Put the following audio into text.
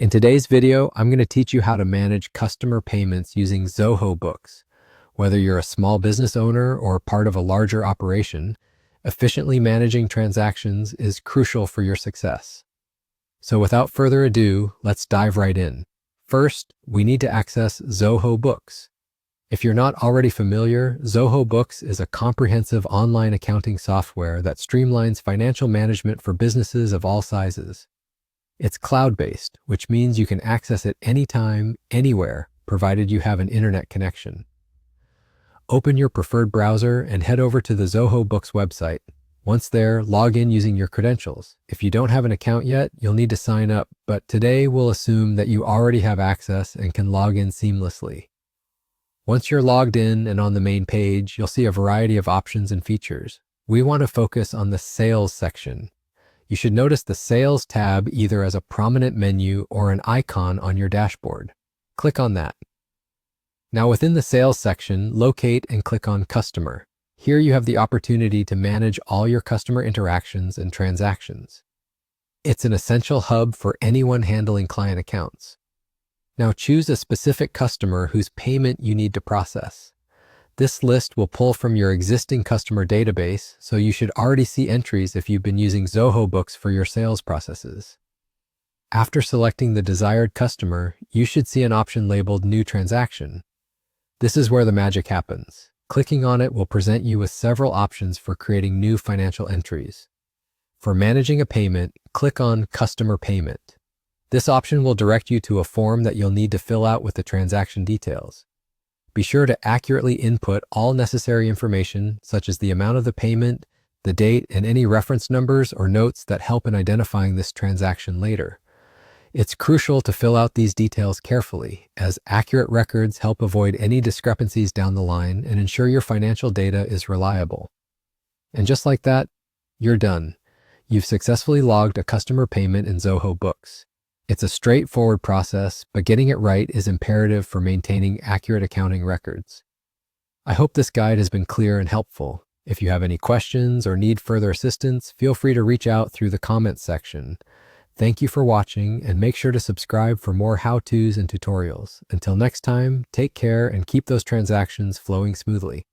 In today's video, I'm going to teach you how to manage customer payments using Zoho Books. Whether you're a small business owner or part of a larger operation, efficiently managing transactions is crucial for your success. So without further ado, let's dive right in. First, we need to access Zoho Books. If you're not already familiar, Zoho Books is a comprehensive online accounting software that streamlines financial management for businesses of all sizes. It's cloud-based, which means you can access it anytime, anywhere, provided you have an internet connection. Open your preferred browser and head over to the Zoho Books website. Once there, log in using your credentials. If you don't have an account yet, you'll need to sign up, but today we'll assume that you already have access and can log in seamlessly. Once you're logged in and on the main page, you'll see a variety of options and features. We want to focus on the Sales section. You should notice the Sales tab either as a prominent menu or an icon on your dashboard. Click on that. Now within the Sales section, locate and click on Customer. Here you have the opportunity to manage all your customer interactions and transactions. It's an essential hub for anyone handling client accounts. Now choose a specific customer whose payment you need to process. This list will pull from your existing customer database, so you should already see entries if you've been using Zoho Books for your sales processes. After selecting the desired customer, you should see an option labeled New Transaction. This is where the magic happens. Clicking on it will present you with several options for creating new financial entries. For managing a payment, click on Customer Payment. This option will direct you to a form that you'll need to fill out with the transaction details. Be sure to accurately input all necessary information, such as the amount of the payment, the date, and any reference numbers or notes that help in identifying this transaction later. It's crucial to fill out these details carefully, as accurate records help avoid any discrepancies down the line and ensure your financial data is reliable. And just like that, you're done. You've successfully logged a customer payment in Zoho Books. It's a straightforward process, but getting it right is imperative for maintaining accurate accounting records. I hope this guide has been clear and helpful. If you have any questions or need further assistance, feel free to reach out through the comments section. Thank you for watching, and make sure to subscribe for more how-tos and tutorials. Until next time, take care and keep those transactions flowing smoothly.